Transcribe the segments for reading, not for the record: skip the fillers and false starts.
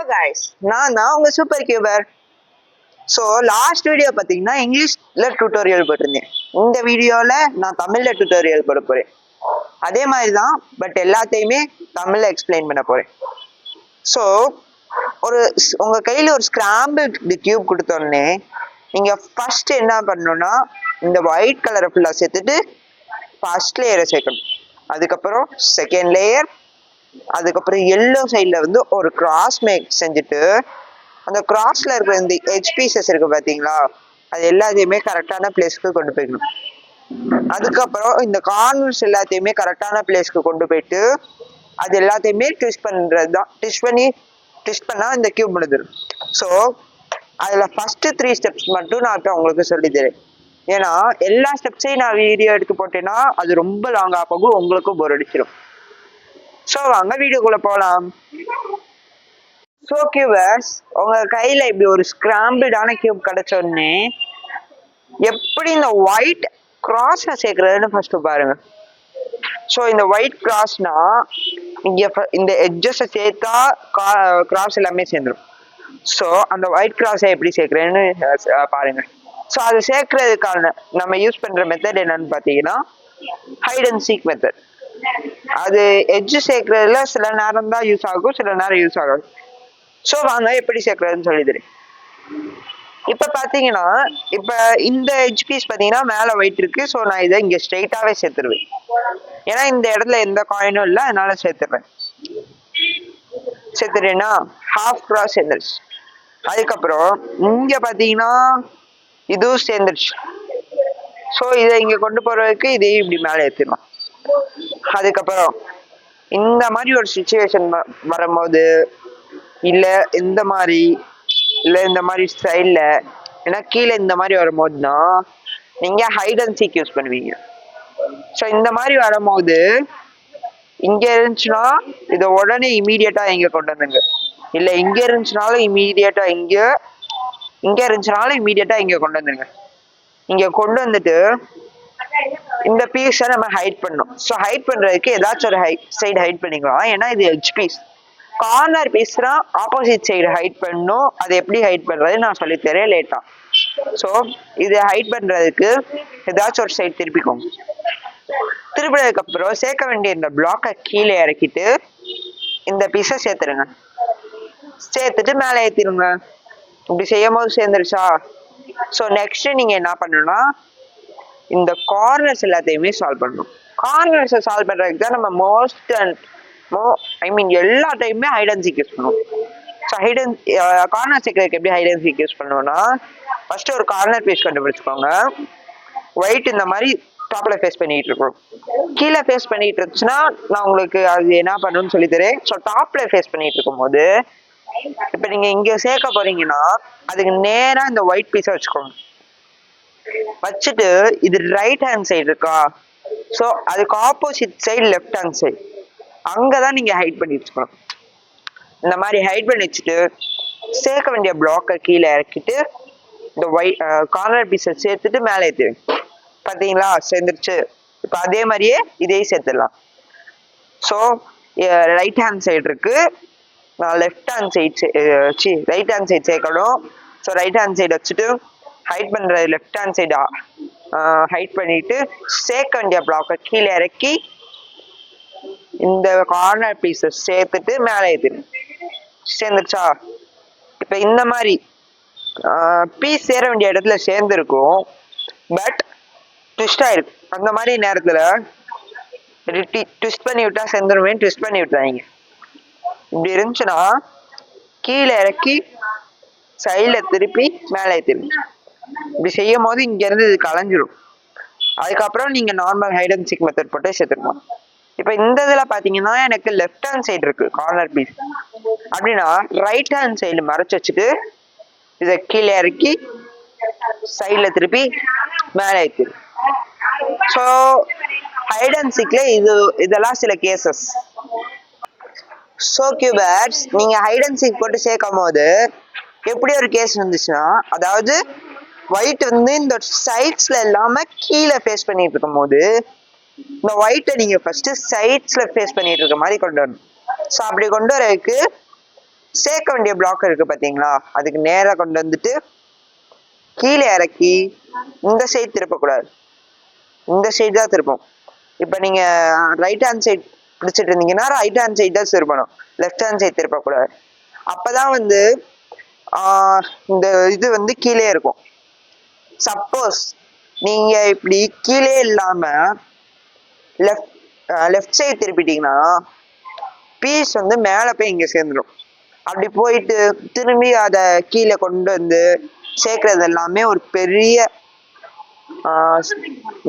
guys, நான் தான் உங்க சூப்பர் கியூபர். ஸோ லாஸ்ட் வீடியோ பார்த்தீங்கன்னா இங்கிலீஷ்ல டியூட்டோரியல் போட்டிருந்தேன். இந்த வீடியோவில் நான் தமிழில் டியூட்டோரியல் போட போகிறேன். அதே மாதிரி தான், பட் எல்லாத்தையுமே தமிழில் எக்ஸ்பிளைன் பண்ண போகிறேன். ஸோ உங்கள் கையில் ஒரு ஸ்கிராம்பிள் கியூப் கொடுத்தோடனே நீங்கள் ஃபர்ஸ்ட் என்ன பண்ணணும்னா, இந்த ஒயிட் கலரை ஃபுல்லாக சேர்த்துட்டு ஃபர்ஸ்ட் லேயரை சேர்க்கணும். அதுக்கப்புறம் செகண்ட் லேயர், அதுக்கப்புறம் எல்லோ சைடில் வந்து ஒரு கிராஸ் மேக் செஞ்சுட்டு அந்த கிராஸ்ல இருக்கிற இந்த எட்ஜ் பீசஸ் இருக்கு பார்த்தீங்களா, அது எல்லாத்தையுமே கரெக்டான பிளேஸ்க்கு கொண்டு போய்க்கணும். அதுக்கப்புறம் இந்த கார்னர்ஸ் எல்லாத்தையுமே கரெக்டான பிளேஸ்க்கு கொண்டு போயிட்டு அது எல்லாத்தையுமே ட்விஸ்ட் பண்ணுறது தான். ட்விஸ்ட் பண்ணால் இந்த கியூப் முடிஞ்சிடும். ஸோ அதில் ஃபஸ்ட்டு 3 ஸ்டெப்ஸ் மட்டும் நான் இப்போ உங்களுக்கு சொல்லித்தரேன். ஏன்னா எல்லா ஸ்டெப்ஸையும் நான் வீடியோ எடுத்து போட்டேன்னா அது ரொம்ப லாங்காக போகும், உங்களுக்கும் போர் அடிச்சிடும். ஸோ வாங்க வீடியோக்குள்ளே போகலாம். ஸோ கியூபர்ஸ், உங்கள் கையில் இப்படி ஒரு ஸ்கிராம்பிள்டான கியூப் கிடைச்சோடனே எப்படி இந்த ஒயிட் கிராஸை சேர்க்குறதுன்னு ஃபஸ்ட்டு பாருங்க. ஸோ இந்த ஒயிட் கிராஸ்னா இங்கே இந்த எட்ஜஸை சேர்த்தா கிராஸ் எல்லாமே சேர்ந்துடும். ஸோ அந்த ஒயிட் கிராஸை எப்படி சேர்க்குறேன்னு பாருங்க. ஸோ அதை சேர்க்கறதுக்கான நம்ம யூஸ் பண்ணுற மெத்தட் என்னன்னு பார்த்தீங்கன்னா ஹைட் அண்ட் சீக் மெத்தட். அது எட்ஜு சேர்க்கறதுல சில நேரம் தான் யூஸ் ஆகும், சில நேரம் யூஸ் ஆகாது. ஸோ வாங்க எப்படி சேர்க்கறதுன்னு சொல்லிடுறேன். இப்போ பார்த்தீங்கன்னா இப்போ இந்த எட்ஜ் பீஸ் பார்த்தீங்கன்னா மேலே ஒயிட் இருக்கு. ஸோ நான் இதை இங்கே ஸ்ட்ரெயிட்டாகவே சேர்த்துருவேன். ஏன்னா இந்த இடத்துல எந்த காயினும் இல்லை, அதனால சேர்த்துறேன். சேர்த்துட்டேன்னா ஹாஃப் கிராஸ் சேர்ந்துருச்சு. அதுக்கப்புறம் இங்கே பார்த்தீங்கன்னா இதுவும் சேர்ந்துருச்சு. ஸோ இதை இங்கே கொண்டு போகிறதுக்கு இதையும் இப்படி மேலே ஏற்றிடலாம். அதுக்கப்புறம் இந்த மாதிரி ஒரு சுச்சுவேஷன் வரும்போது, இல்லை இந்த மாதிரி, இல்லை இந்த மாதிரி ஸ்டைலில், ஏன்னா கீழே இந்த மாதிரி வரும்போதுனா நீங்கள் ஹைட் அண்ட் சீக் யூஸ் பண்ணுவீங்க. ஸோ இந்த மாதிரி வரும்போது இங்கே இருந்துச்சுன்னா இதை உடனே இமீடியட்டாக இங்கே கொண்டு வந்துங்க. இல்லை இங்கே இருந்துச்சுனாலும் இமீடியட்டாக இங்கே இருந்துச்சுனாலும் இமீடியட்டாக இங்கே கொண்டு வந்துருங்க. இங்கே கொண்டு வந்துட்டு இந்த பீஸை நம்ம ஹைட் பண்ணணும். ஸோ ஹைட் பண்ணுறதுக்கு ஏதாச்சும் ஒரு சைடு ஹைட் பண்ணிக்கலாம். ஏன்னா இது எட்ஜ் பீஸ். கார்னர் பீஸ்னா ஆப்போசிட் சைடு ஹைட் பண்ணணும். அது எப்படி ஹைட் பண்ணுறது நான் சொல்லித்தரேன் லேட்டாக. ஸோ இது ஹைட் பண்ணுறதுக்கு ஏதாச்சும் ஒரு சைடு திருப்பிக்கோங்க. திருப்பினதுக்கப்புறம் சேர்க்க வேண்டிய இந்த பிளாக்கை கீழே இறக்கிட்டு இந்த பீஸை சேர்த்துருங்க. சேர்த்துட்டு மேலே ஏற்றிடுங்க. இப்படி செய்யும் போது சேர்ந்துருச்சா? ஸோ நெக்ஸ்ட் நீங்கள் என்ன பண்ணணும்னா இந்த கார்னர்ஸ் எல்லாத்தையுமே சால்வ் பண்ணணும். கார்னர்ஸை சால்வ் பண்ணுறதுக்கு தான் நம்ம எல்லா டைமுமே ஹைட் அண்ட் சீக் யூஸ் பண்ணுவோம். ஸோ கார்னர் சேர்க்கறதுக்கு எப்படி ஹைட் அண்ட் சீக் யூஸ் பண்ணுவோம்னா, ஃபர்ஸ்ட் ஒரு கார்னர் பீஸ் கண்டுபிடிச்சுக்கோங்க. ஒயிட் இந்த மாதிரி டாப்ல ஃபேஸ் பண்ணிட்டு இருக்கோம். கீழே ஃபேஸ் பண்ணிட்டு இருந்துச்சுன்னா நான் உங்களுக்கு அது என்ன பண்ணணும்னு சொல்லித்தரேன். ஸோ டாப்ல ஃபேஸ் பண்ணிட்டு இருக்கும் போது இப்போ நீங்க இங்க சேர்க்க போறீங்கன்னா அதுக்கு நேரா இந்த ஒயிட் பீஸை வச்சுக்கோங்க. வச்சுட்டு இது ரைட் ஹேண்ட் சைடு இருக்கா, ஸோ அதுக்கு opposite side left hand side அங்கதான் நீங்க ஹைட் பண்ணி வச்சுக்கணும். இந்த மாதிரி ஹைட் பண்ணி வச்சுட்டு சேர்க்க வேண்டிய பிளாக்கை கீழே இறக்கிட்டு இந்த ஒயிட் கார்னர் பீஸை சேர்த்துட்டு மேலே ஏற்றுவேன். பார்த்தீங்களா, சேர்ந்துருச்சு. இப்போ அதே மாதிரியே இதையும் சேர்த்துடலாம். ஸோ ரைட் ஹேண்ட் சைடு இருக்கு, நான் left hand side right hand side சேர்க்கணும். ஸோ ரைட் ஹேண்ட் சைடு வச்சுட்டு ஹைட் பண்ணுறது லெஃப்ட் ஹேண்ட் சைடா ஹைட் பண்ணிட்டு சேர்க்க வேண்டிய பிளாக்கை கீழே இறக்கி இந்த கார்னர் பீஸை சேர்த்துட்டு மேலே ஏற்றிடும். சேர்ந்துருச்சா? இப்போ இந்த மாதிரி பீஸ் சேர வேண்டிய இடத்துல சேர்ந்துருக்கும், பட் ட்விஸ்ட் ஆயிருக்கு. அந்த மாதிரி நேரத்தில் ட்விஸ்ட் பண்ணி விட்டா சேர்ந்துருமே, ட்விஸ்ட் பண்ணி விட்டுறாங்க. இப்படி இருந்துச்சுன்னா கீழே இறக்கி சைடில் திருப்பி மேலே ஏற்றிடும். இப்படி செய்யும் போது இங்கேருந்து இது கலைஞ்சிடும். அதுக்கப்புறம் நீங்கள் normal hide and seek method போட்டு சேர்த்துருக்கோம். இப்போ இந்த இதில் பார்த்தீங்கன்னா எனக்கு லெஃப்ட் ஹேண்ட் சைடு இருக்கு கார்னர் பீஸ். அப்படின்னா ரைட் ஹேண்ட் சைடு மறைச்சு வச்சுட்டு இதை கீழே இறக்கி சைடில் திருப்பி மேலே ஏற்றிடும். ஸோ ஹைட் அண்ட் சீக்ல இதெல்லாம் சில கேசஸ். ஸோ கியூபர்ஸ், நீங்கள் ஹைட் அண்ட் சீக் போட்டு சேர்க்கும் போது எப்படி ஒரு கேஸ் இருந்துச்சுன்னா, அதாவது ஒயிட் வந்து இந்த சைட்ஸ்ல இல்லாம கீழே ஃபேஸ் பண்ணிட்டு இருக்கும் போது இந்த ஒயிட்டை நீங்க ஃபர்ஸ்ட் சைட்ஸ்ல ஃபேஸ் பண்ணிட்டு இருக்க மாதிரி கொண்டு வரணும். ஸோ அப்படி கொண்டு வரதுக்கு சேர்க்க வேண்டிய பிளாக் இருக்கு பாத்தீங்களா, அதுக்கு நேரா கொண்டு வந்துட்டு கீழே இறக்கி இந்த சைடு திருப்பக்கூடாது, இந்த சைடு தான் திருப்போம். இப்ப நீங்க ரைட் ஹேண்ட் சைடு பிடிச்சிட்டு இருந்தீங்கன்னா ரைட் ஹேண்ட் சைடு தான் திருப்பணும், லெஃப்ட் ஹேண்ட் சைடு திருப்பக்கூடாது. அப்பதான் வந்து இந்த இது வந்து கீழே இருக்கும். சப்போஸ் நீங்க இப்படி கீழே இல்லாம லெஃப்ட் சைடு திருப்பிட்டீங்கன்னா பீஸ் வந்து மேல போய் இங்க சேர்ந்துடும். அப்படி போயிட்டு திரும்பி அதை கீழே கொண்டு வந்து சேர்க்கறது எல்லாமே ஒரு பெரிய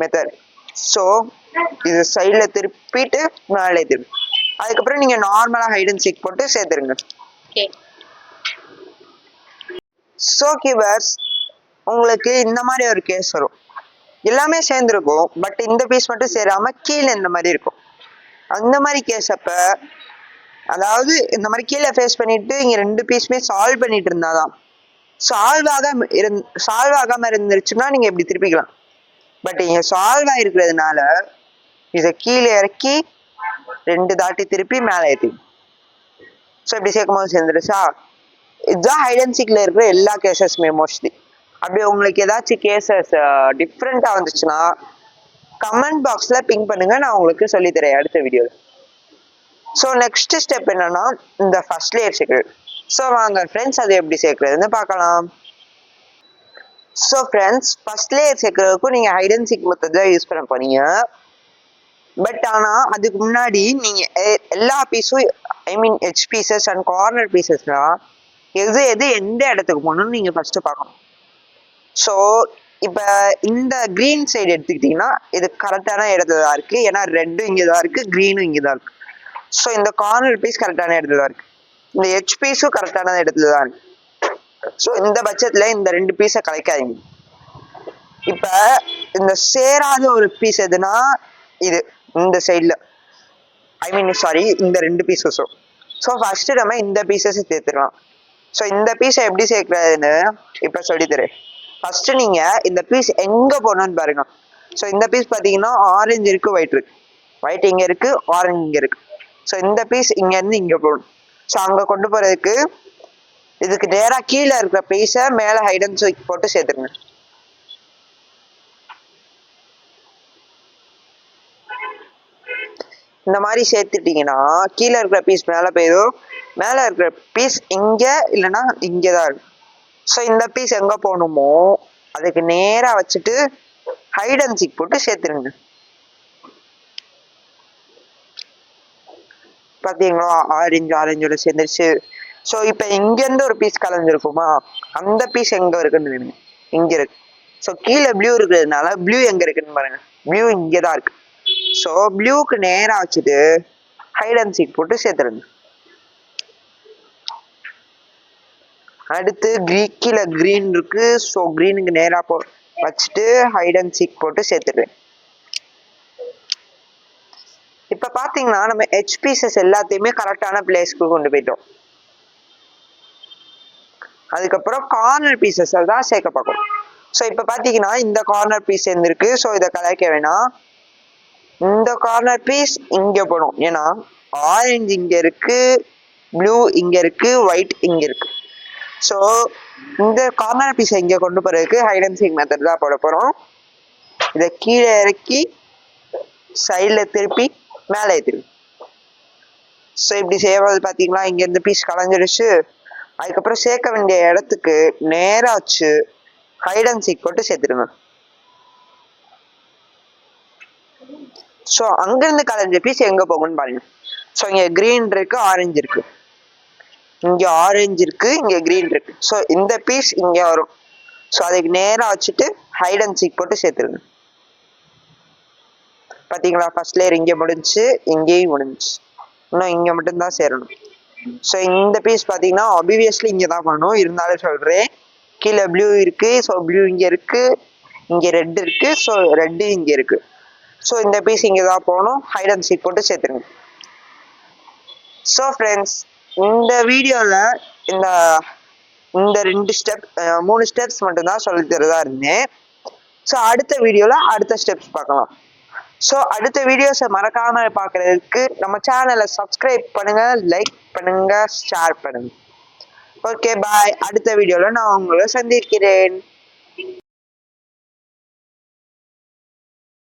மெத்தட். ஸோ இது சைட்ல திருப்பிட்டு மேலே திருப்பி அதுக்கப்புறம் நீங்க நார்மலா ஹைட் அண்ட் சீக் போட்டு சேர்த்துருங்க. ஸோ கீவர்ஸ் உங்களுக்கு இந்த மாதிரி ஒரு கேஸ் வரும், எல்லாமே சேர்ந்துருக்கும் பட் இந்த பீஸ் மட்டும் சேராம கீழே இந்த மாதிரி இருக்கும். அந்த மாதிரி கேஸ் அப்ப அதாவது இந்த மாதிரி கீழே ஃபேஸ் பண்ணிட்டு இங்க 2 பீஸுமே சால்வ் பண்ணிட்டு இருந்தாதான் சால்வ் ஆகாம இருந்துருச்சுன்னா நீங்க இப்படி திருப்பிக்கலாம். பட் இங்க சால்வ் ஆயிருக்கிறதுனால இதை கீழே இறக்கி 2 தாட்டி திருப்பி மேலே ஏற்றி ஸோ இப்படி சேர்க்கும் போது சேர்ந்துருச்சா. இதுதான் ஹைட் அண்ட் சீக்ல இருக்கிற எல்லா கேசஸுமே மோஸ்ட்லி. அப்படி உங்களுக்கு ஏதாச்சும் கேசஸ் டிஃப்ரெண்டா வந்துச்சுன்னா கமெண்ட் பாக்ஸ்ல பிங் பண்ணுங்க, நான் உங்களுக்கு சொல்லித்தரேன் அடுத்த வீடியோல. ஸோ நெக்ஸ்ட் ஸ்டெப் என்னன்னா இந்த ஃபர்ஸ்ட் லேயர் சேர்க்கிறது. ஸோ வாங்க ஃப்ரெண்ட்ஸ் அது எப்படி சேர்க்கறதுன்னு பார்க்கலாம். ஸோ ஃப்ரெண்ட்ஸ் ஃபர்ஸ்ட் லேயர் சேர்க்கறதுக்கும் நீங்க ஹைட் அண்ட் சீக் மெத்தட் தான் யூஸ் பண்ண போறீங்க. பட் ஆனா அதுக்கு முன்னாடி நீங்க எல்லா பீஸும் ஐ மீன் எட்ஜ் பீசஸ் அண்ட் கார்னர் பீசஸ்லாம் எது எந்த இடத்துக்கு போகணும்னு நீங்க ஃபர்ஸ்ட் பார்க்கணும். ஸோ இப்போ இந்த கிரீன் சைடு எடுத்துக்கிட்டீங்கன்னா இது கரெக்டான இடத்துல தான் இருக்கு, ஏன்னா ரெட்டும் இங்கே தான் இருக்கு, கிரீனும் இங்கே தான் இருக்கு. ஸோ இந்த கார்னர் பீஸ் கரெக்டான இடத்துல தான் இருக்கு, இந்த எட்ஜ் பீஸும் கரெக்டான இடத்துல தான் இருக்கு. ஸோ இந்த பட்சத்துல இந்த 2 பீஸை கலைக்காதீங்க. இப்ப இந்த சேராத ஒரு பீஸ் எதுனா இது இந்த சைட்ல ஐ மீன் சாரி இந்த 2 பீசஸும். ஸோ ஃபர்ஸ்ட் நம்ம இந்த பீசஸ் சேர்த்துக்கலாம். ஸோ இந்த பீஸை எப்படி சேர்க்கறதுன்னு இப்ப சொல்லித்தரேன். ஃபர்ஸ்ட் நீங்க இந்த பீஸ் எங்க போகணும்னு பாருங்க. ஸோ இந்த பீஸ் பாத்தீங்கன்னா ஆரஞ்சு இருக்கு, ஒயிட் இருக்கு, ஒயிட் இங்க இருக்கு, ஆரஞ்சு இங்க இருக்கு. ஸோ இந்த பீஸ் இங்க இருந்து இங்க போகணும். ஸோ அங்க கொண்டு போறதுக்கு இதுக்கு நேரா கீழே இருக்கிற பீஸை மேல ஹைட் அண்ட் சீக் போட்டு சேர்த்துருங்க. இந்த மாதிரி சேர்த்துட்டீங்கன்னா கீழே இருக்கிற பீஸ் மேல போயிடும், மேல இருக்கிற பீஸ் இங்க இல்லைன்னா இங்கதான் இருக்கும். ஸோ இந்த பீஸ் எங்க போகணுமோ அதுக்கு நேரா வச்சுட்டு ஹைட் அண்ட் சீக் போட்டு சேர்த்துருங்க. பாத்தீங்களா ஆரஞ்சோட சேர்ந்துருச்சு. ஸோ இப்ப இங்க இருந்து ஒரு பீஸ் கலந்துருக்குமா, அந்த பீஸ் எங்க இருக்குன்னு இங்க இருக்கு. ஸோ கீழே ப்ளூ இருக்கிறதுனால ப்ளூ எங்க இருக்குன்னு பாருங்க, ப்ளூ இங்கதான் இருக்கு. ஸோ ப்ளூக்கு நேரா வச்சுட்டு ஹைட் அண்ட் சீக் போட்டு சேர்த்துருங்க. அடுத்து கீழே கிரீன் இருக்கு, ஸோ கிரீனுக்கு நேரா வச்சுட்டு ஹைட் அண்ட் சீக் போட்டு சேர்த்துடுவேன். இப்ப பாத்தீங்கன்னா நம்ம எட்ஜ் பீசஸ் எல்லாத்தையுமே கரெக்டான பிளேஸ்க்கு கொண்டு போயிட்டோம். அதுக்கப்புறம் கார்னர் பீசஸ் தான் சேர்க்க பார்க்கணும். ஸோ இப்ப பாத்தீங்கன்னா இந்த கார்னர் பீஸ் இருந்திருக்கு, ஸோ இதை கலைக்க வேணாம். இந்த கார்னர் பீஸ் இங்க போடும், ஏன்னா ஆரஞ்சு இங்க இருக்கு, ப்ளூ இங்க இருக்கு, ஒயிட் இங்க இருக்கு. ஸோ இந்த கார்னர் பீஸை இங்க கொண்டு போறதுக்கு ஹைட் அண்ட் சீக் மெத்தட் தான் போட போறோம். இதை கீழே இறக்கி சைட்ல திருப்பி மேலே ஏற்றிடும். ஸோ இப்படி செய்வது பாத்தீங்களா இங்க இருந்து பீஸ் கலைஞ்சிடுச்சு. அதுக்கப்புறம் சேர்க்க வேண்டிய இடத்துக்கு நேரா வச்சு ஹைட் அண்ட் சீக் போட்டு சேர்த்துடுங்க. ஸோ அங்கிருந்து கலைஞ்ச பீஸ் எங்க போகும்னு பாருங்க. ஸோ இங்க கிரீன் இருக்கு, ஆரஞ்சு இருக்கு, இங்க ஆரஞ்சு இருக்கு, இங்க கிரீன் இருக்கு. ஸோ இந்த பீஸ் இங்க வரும். ஸோ அதுக்கு நேரா வச்சுட்டு ஹைட் அண்ட் சீக் போட்டு சேர்த்துருங்க. பாத்தீங்களா ஃபர்ஸ்ட் லேயர் இங்க முடிஞ்சு, இங்கேயும் முடிஞ்சு, இன்னும் இங்க மட்டும்தான் சேரணும். ஸோ இந்த பீஸ் பாத்தீங்கன்னா ஆப்வியஸ்லி இங்க தான் பண்ணணும், இருந்தாலும் சொல்றேன். கீழே ப்ளூ இருக்கு, ஸோ ப்ளூ இங்க இருக்கு, இங்க ரெட் இருக்கு, ஸோ ரெட் இங்க இருக்கு. ஸோ இந்த பீஸ் இங்க தான் போகணும், ஹைட் அண்ட் சீக் போட்டு சேர்த்துருங்க. ஸோ ஃப்ரெண்ட்ஸ் இந்த வீடியோல இந்த 2 ஸ்டெப் 3 ஸ்டெப்ஸ் மட்டும்தான் சொல்லி தரதா இருந்தேன். ஸோ அடுத்த வீடியோல அடுத்த ஸ்டெப்ஸ் பார்க்கலாம். ஸோ அடுத்த வீடியோஸை மறக்காம பார்க்கறதுக்கு நம்ம சேனலை சப்ஸ்கிரைப் பண்ணுங்க, லைக் பண்ணுங்க, ஷேர் பண்ணுங்க. Okay bye. அடுத்த வீடியோல நான் உங்களை சந்திக்கிறேன்.